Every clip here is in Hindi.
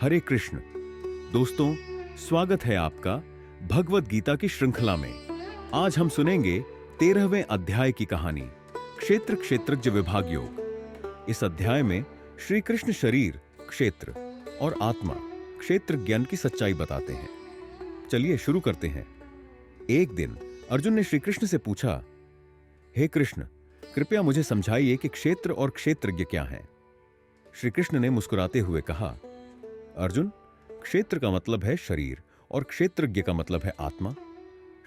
हरे कृष्ण। दोस्तों, स्वागत है आपका भगवत गीता की श्रृंखला में। आज हम सुनेंगे 13वें अध्याय की कहानी, क्षेत्र क्षेत्रज्ञ विभाग योग। इस अध्याय में श्री कृष्ण शरीर क्षेत्र और आत्मा क्षेत्र ज्ञान की सच्चाई बताते हैं। चलिए शुरू करते हैं। एक दिन अर्जुन ने श्री कृष्ण से पूछा, हे कृष्ण, कृपया मुझे समझाइए कि क्षेत्र और क्षेत्रज्ञ क्या हैं। श्री कृष्ण ने मुस्कुराते हुए कहा, अर्जुन, क्षेत्र का मतलब है शरीर और क्षेत्रज्ञ का मतलब है आत्मा।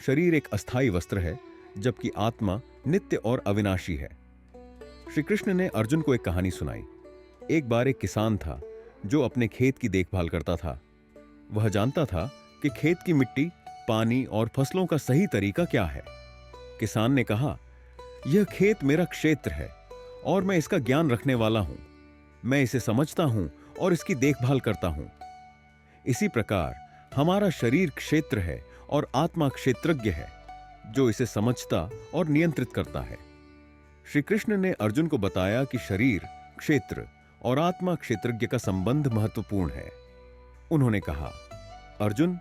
शरीर एक अस्थायी वस्त्र है, जबकि आत्मा नित्य और अविनाशी है। श्री कृष्ण ने अर्जुन को एक कहानी सुनाई। एक बार एक किसान था जो अपने खेत की देखभाल करता था। वह जानता था कि खेत की मिट्टी, पानी और फसलों का सही तरीका क्या है। किसान ने कहा, यह खेत मेरा क्षेत्र है और मैं इसका ज्ञान रखने वाला हूं। मैं इसे समझता हूं और इसकी देखभाल करता हूं। इसी प्रकार हमारा शरीर क्षेत्र है और आत्मा क्षेत्रज्ञ है, जो इसे समझता और नियंत्रित करता है। श्री कृष्ण ने अर्जुन को बताया कि शरीर, क्षेत्र और आत्मा क्षेत्रज्ञ का संबंध महत्वपूर्ण है। उन्होंने कहा, अर्जुन,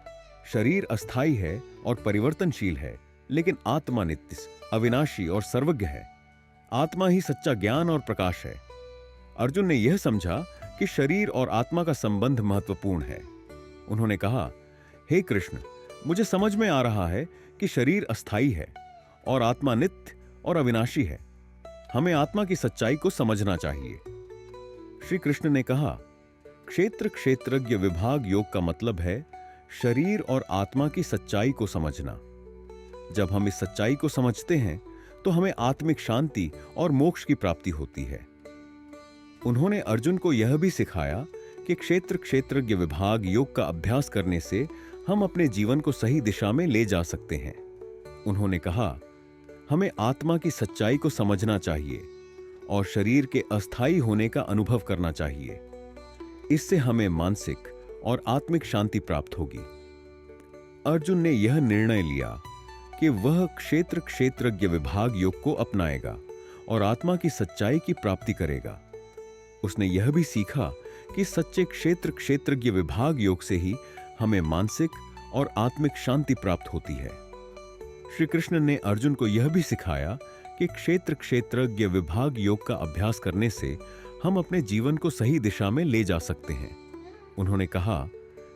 शरीर अस्थायी है और परिवर्तनशील है, लेकिन आत्मा नित्य, अविनाशी और सर्वज्ञ है। आत्मा ही सच्चा ज्ञान और प्रकाश है। अर्जुन ने यह समझा कि शरीर और आत्मा का संबंध महत्वपूर्ण है। उन्होंने कहा, हे कृष्ण, मुझे समझ में आ रहा है कि शरीर अस्थायी है और आत्मा नित्य और अविनाशी है। हमें आत्मा की सच्चाई को समझना चाहिए। श्री कृष्ण ने कहा, क्षेत्र क्षेत्रज्ञ विभाग योग का मतलब है शरीर और आत्मा की सच्चाई को समझना। जब हम इस सच्चाई को समझते हैं तो हमें आत्मिक शांति और मोक्ष की प्राप्ति होती है। उन्होंने अर्जुन को यह भी सिखाया कि क्षेत्र क्षेत्रज्ञ विभाग योग का अभ्यास करने से हम अपने जीवन को सही दिशा में ले जा सकते हैं। उन्होंने कहा, हमें आत्मा की सच्चाई को समझना चाहिए और शरीर के अस्थायी होने का अनुभव करना चाहिए। इससे हमें मानसिक और आत्मिक शांति प्राप्त होगी। अर्जुन ने यह निर्णय लिया कि वह क्षेत्र क्षेत्रज्ञ विभाग योग को अपनाएगा और आत्मा की सच्चाई की प्राप्ति करेगा। उसने यह भी सीखा कि सच्चे क्षेत्र क्षेत्रज्ञ विभाग योग से ही हमें मानसिक और आत्मिक शांति प्राप्त होती है। श्री कृष्ण ने अर्जुन को यह भी सिखाया कि क्षेत्र क्षेत्रज्ञ विभाग योग का अभ्यास करने से हम अपने जीवन को सही दिशा में ले जा सकते हैं। उन्होंने कहा,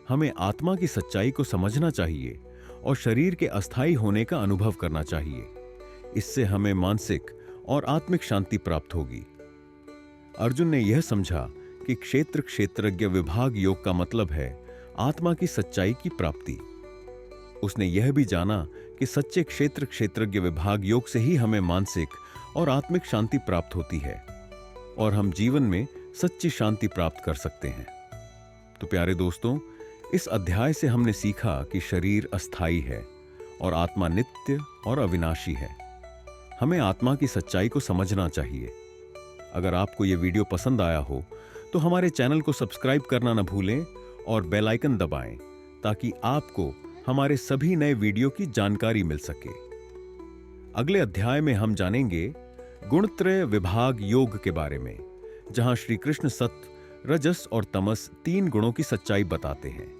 हमें आत्मा की सच्चाई को समझना चाहिए और शरीर के अस्थायी होने का अनुभव करना चाहिए। इससे हमें मानसिक और आत्मिक शांति प्राप्त होगी। अर्जुन ने यह समझा कि क्षेत्र क्षेत्रज्ञ विभाग योग का मतलब है आत्मा की सच्चाई की प्राप्ति। उसने यह भी जाना कि सच्चे क्षेत्र क्षेत्रज्ञ विभाग योग से ही हमें मानसिक और आत्मिक शांति प्राप्त होती है और हम जीवन में सच्ची शांति प्राप्त कर सकते हैं। तो प्यारे दोस्तों, इस अध्याय से हमने सीखा कि शरीर अस्थायी है और आत्मा नित्य और अविनाशी है। हमें आत्मा की सच्चाई को समझना चाहिए। अगर आपको यह वीडियो पसंद आया हो तो हमारे चैनल को सब्सक्राइब करना न भूलें और बेल आइकन दबाएं, ताकि आपको हमारे सभी नए वीडियो की जानकारी मिल सके। अगले अध्याय में हम जानेंगे गुणत्रय विभाग योग के बारे में, जहां श्री कृष्ण सत्व, रजस और तमस 3 गुणों की सच्चाई बताते हैं।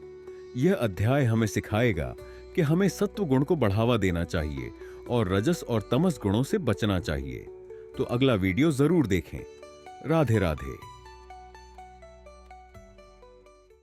यह अध्याय हमें सिखाएगा कि हमें सत्व गुण को बढ़ावा देना चाहिए और रजस और तमस गुणों से बचना चाहिए। तो अगला वीडियो जरूर देखें। राधे राधे।